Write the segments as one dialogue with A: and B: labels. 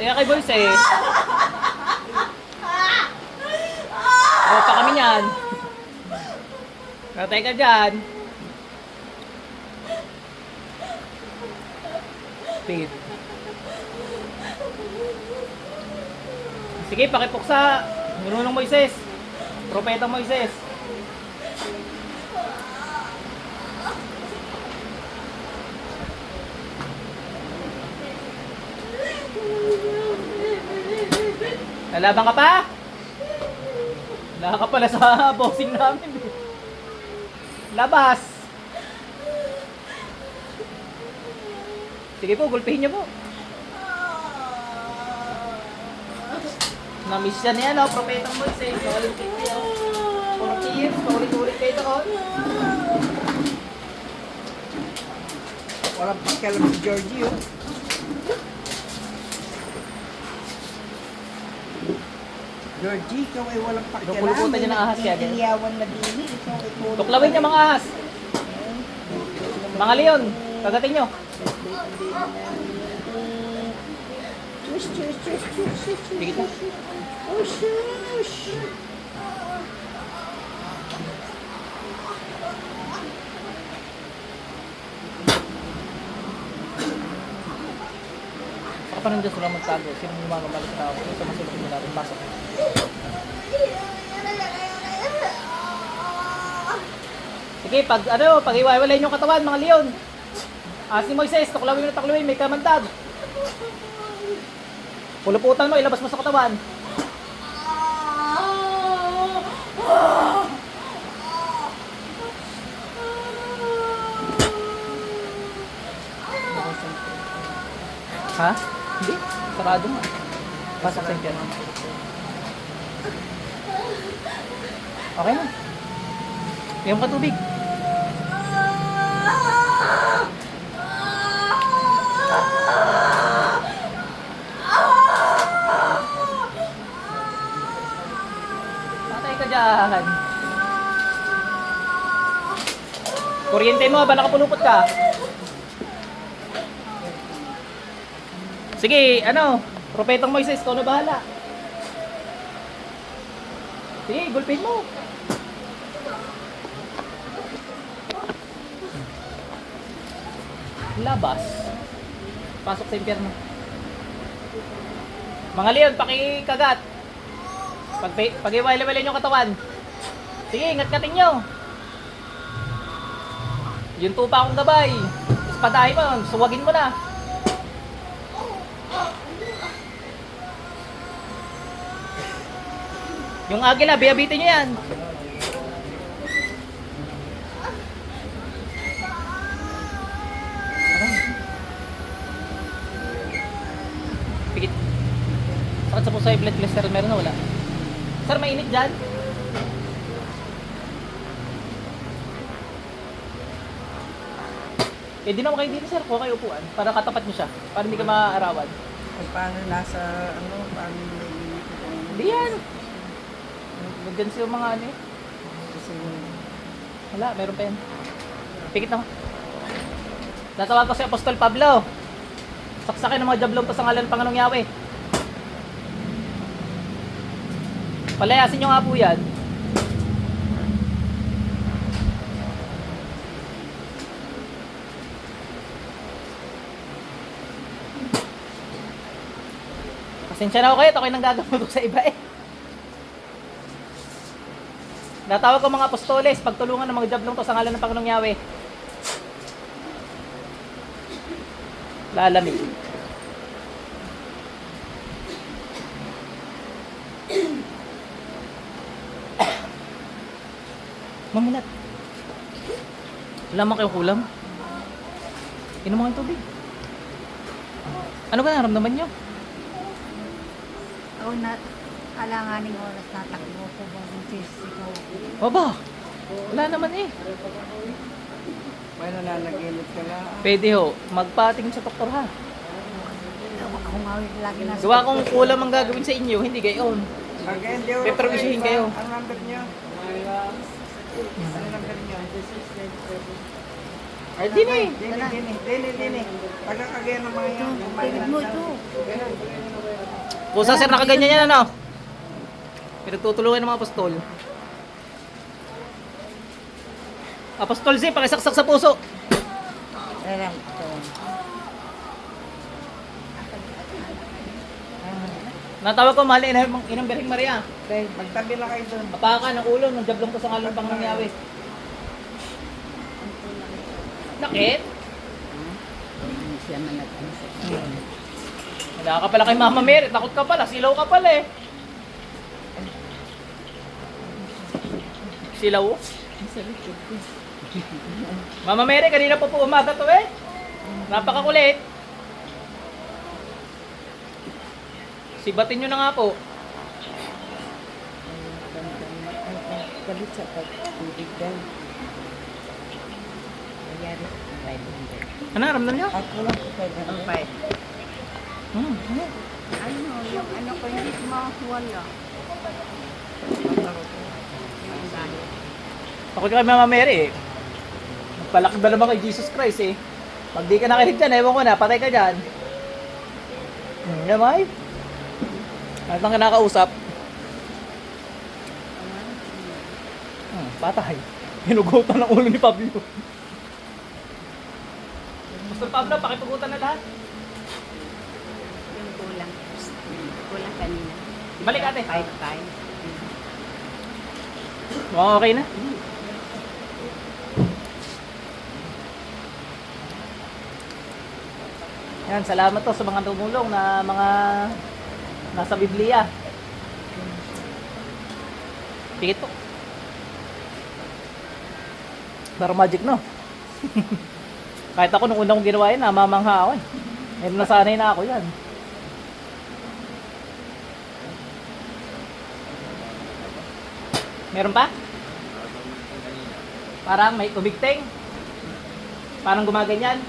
A: Kaya kay Boys eh. O, pa kami niyan. Katay ka dyan. Speed. Sige, pakipuksa. Marunong Moises. Propetang Moises. Lalaban ka pa? Wala ka pala sa boxing namin. Labas. Sige po, gulpihin niyo po. Na-miss yan yan, oh. Propetang Moises. Olympic niyo. 40 years, paulit-ulit kayo doon.
B: Walang pakialam si Georgie, oh. Georgie, ikaw ay walang pakialam.
A: Puluputan niya ng ahas yan.
B: Iyawan na dini. Ikaw ay tulog.
A: Tuklawin niya mga ahas. Mga leon, kagatin nyo. Tigit na. Saka pa nandiyan sila magtago. Sino yung mga mabalik tao? Sa masulok nyo natin. Pasok. Sige, pag iwaiwalay yung katawan, mga leon. Si Moises, tuklawin mo na tuklawin. May kamantad. Puluputan mo, ilabas mo sa katawan. Ha? Hindi. Sarado nga. Pasok sa impyerno. Okay na. Iyong katubig. Patay ka dyan. Kuryente mo, ba nakapulupot ka? Sige, Propetang Moises, ikaw na bahala. Sige, gulpin mo. Labas. Pasok sa impyerno. Mga leon, pakikagat. Pag-iwalay-walay yung katawan. Sige, ingat-ngatin nyo. Yung tupa akong gabay. Ispadahin mo, suwagin mo na. Yung agila, biyabitin nyo yan. Pigit. Sakit sa puso, blood cholesterol meron na wala? Sir, mainit dyan? Di naman kayo dito, sir. Kuha kayo upuan para katapat nyo siya. Para hindi ka maaarawan.
B: Kung paano nasa, paano
A: Hindi yan. Maganda yung mga
B: kasi
A: wala, meron pa yan. Pikit na. Natawag ko si Apostol Pablo. Saksakin ng mga jablong to sa ngalan ng Panginoong Yahweh. Palayasin nyo nga po yan. Pasensya na ako kayo, ako'y nanggagamot ko sa iba eh. Natawag ko mga apostoles, pagtulungan ng mga jablong to sa ngalan ng Panginoong Yahweh. Lalamig. Maminat. Wala man kayong kulam. Inom mo kayong tubig. Ano ba naramdaman nyo?
C: Oo, alanganing oras natakbo ko ba ng ikaw.
A: Aba, wala naman eh.
B: may nananaginip ka lang.
A: Pwede ho, magpatingin sa doktor ha.
C: Ako nga lagi nasa...
A: Gawa kong kulam ang gagawin sa inyo, hindi gayon.
B: Again, di ako
A: Peperwisyohin kayo.
B: Ang number niyo? Ano number niyo?
A: Ay, din eh.
B: Dini. Pagkakagaya ng mga yan.
C: Tigid mo ito.
A: Pusa sir, nakaganyan yan ano? Pinagtutulungan ng mga apostol. Apostol Z, pakisaksak sa puso.
B: Alam ito.
A: Natawag ko, mahal inang Berhing Maria.
B: Okay, magtabi lang kayo doon.
A: Apakan ng ulo, nung jablong ko sa ngalan pang nangyawi. Nakit?
C: Siya man nag-ano.
A: Wala ka pala kay Mama Mary, takot ka pala, silaw ka pala eh. Silaw? Mama Mary, kanina po umaga to eh. Napakakulit. Sibatin nyo na nga po.
B: Galit sa pag-ibig daw.
C: Nangyari. 500.
A: Ano, ramdam nyo?
B: Ako lang po kayo.
C: Ang 5. Ano, yung ano ko hindi mawala. Yung dahil.
A: Takot ka kay Mama Mary eh. Magpalaki ba naman kay Jesus Christ eh. Pag di ka nakinig dyan, ewan ko na, patay ka dyan. Gamay? Ano ang kinakausap? Patay. Hinugutan ng ulo ni Pablo. Pastor Pablo, pakipugutan na lahat.
C: Yung kulang. Kulang kanina.
A: Balik ate.
C: 5 times.
A: Okay na. Yan, salamat to sa mga tumulong na mga nasa Biblia. Pikit po. Parang magic, no? Kahit ako nung unang kong ginawa yun, namamangha ako eh. Ngayon nasanay na ako yan. Meron pa? Parang may tumigting. Parang gumaganyan.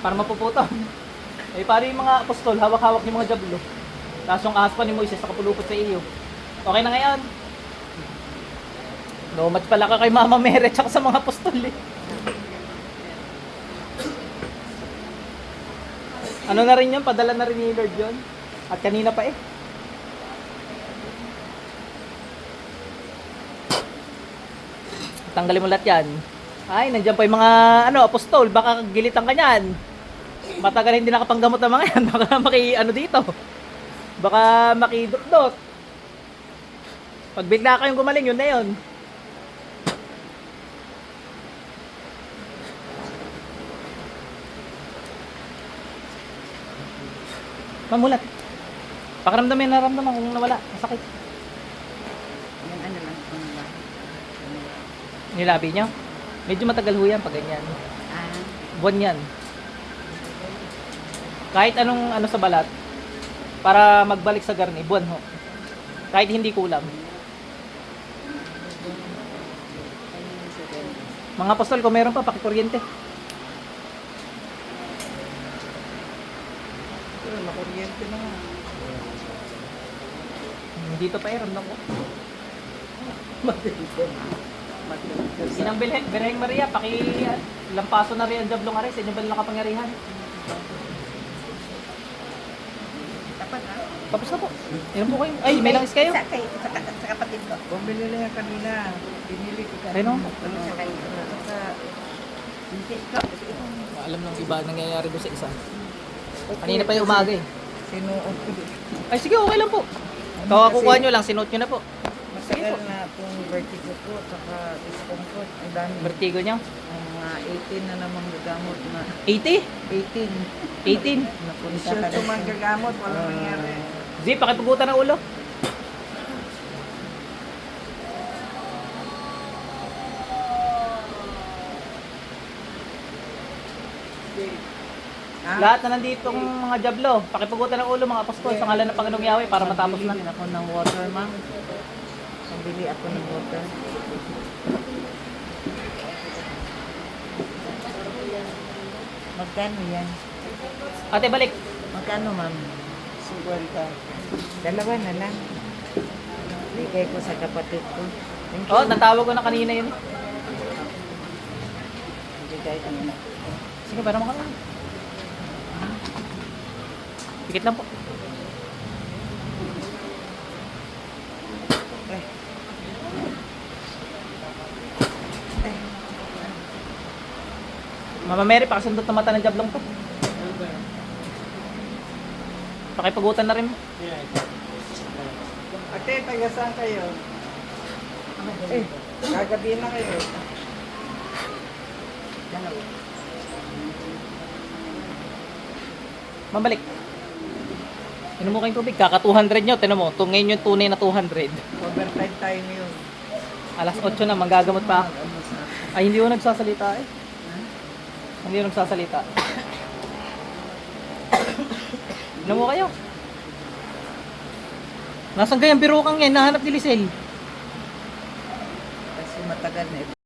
A: Parang mapuputol. Eh, paano yung mga apostol, hawak-hawak yung mga jablo. Tapos yung ahas pa ni Moises, nakapulupot sa iyo. Okay na ngayon. No match pala ka kay Mama Mary tsaka sa mga apostol eh. Ano na rin yun? Padala na rin ni Lord yun. At kanina pa eh. Tanggalin mo lahat yan. Ay, nandiyan pa yung mga apostol. Baka gilitan ka niyan. Matagal hindi nakapanggamot ng mga yan. Baka ano dito. Baka makidot-dot. Pag bigla kayong gumaling, yun na yun. Mamulat. Pakiramdam yung naramdaman kung nawala. Masakit.
C: Yung ano lang.
A: Nilabi niyo? Medyo matagal ho yan pag ganyan. Buwan yan. Kahit anong sa balat, para magbalik sa garni, buwan ho. Kahit hindi kulang. Mga apostol, kung meron pa, pakikuryente.
B: Pero nakuryente na nga.
A: Dito pa eh, ramdam ko. Inang Berheng Maria, lampaso na rin ang jablong aray sa inyong banal na kapangyarihan.
C: Dapat ha?
A: Tapos na po. Ilan po kayo? Ay, may langis kayo.
C: Sa kapatid ko.
B: Bumili na yan kanina. Pinili ko kanina.
A: Ayun o.
C: Sa kayo. Hindi ko.
A: Alam ng iba nangyayari doon sa isa. Kanina pa yung umaga eh.
B: Sinuot ko.
A: Ay sige, okay lang po. Kukuha nyo lang, sinuot nyo na po.
B: Matagal na itong vertigo ko, saka discomfort. Ang dami.
A: Vertigo nyo.
B: Mga 18 na namang gagamot na.
A: 80?
B: 18.
A: 18.
B: Napunta ka na. Siyang gagamot, walang nangyari.
A: Z, pakipugutan ng ulo. Lahat na nanditong mga jablo, pakipugutan ng ulo mga apostol sa ngalan ng Panginoong Yahweh para matapos na.
B: Pabili ako ng water, ma'am. Pabili ako ng water. Magkano yan?
A: Ate, balik.
B: Magkano, ma'am? 50. Dalawa na lang. Hindi, Bigay ko sa kapatid ko. Thank you.
A: Oh, natawag ko na kanina yun.
B: Bigay ko na.
A: Sige, para makakain. Pikit lang po.
B: Ay. Ay.
A: Mama Mary, pakasundot na mata ng jablong to. Pakipagutan na rin.
B: Ate, taga saan kayo? Eh, gagabi na kayo. Dalawa.
A: Mabalik. Inom mo kayong tubig. Kaka 200 nyo. Tinan mo. Ngayon yung tunay na 200.
B: Overtime tayo ngayon.
A: Alas 8 na. Manggagamot pa ako.
B: Ano sa...
A: Ay, hindi ko nagsasalita eh. Hindi ko nagsasalita. Inom mo kayo. Nasaan kayang birukang yan? Nahanap ni Lisel.
B: Kasi matagal na ito.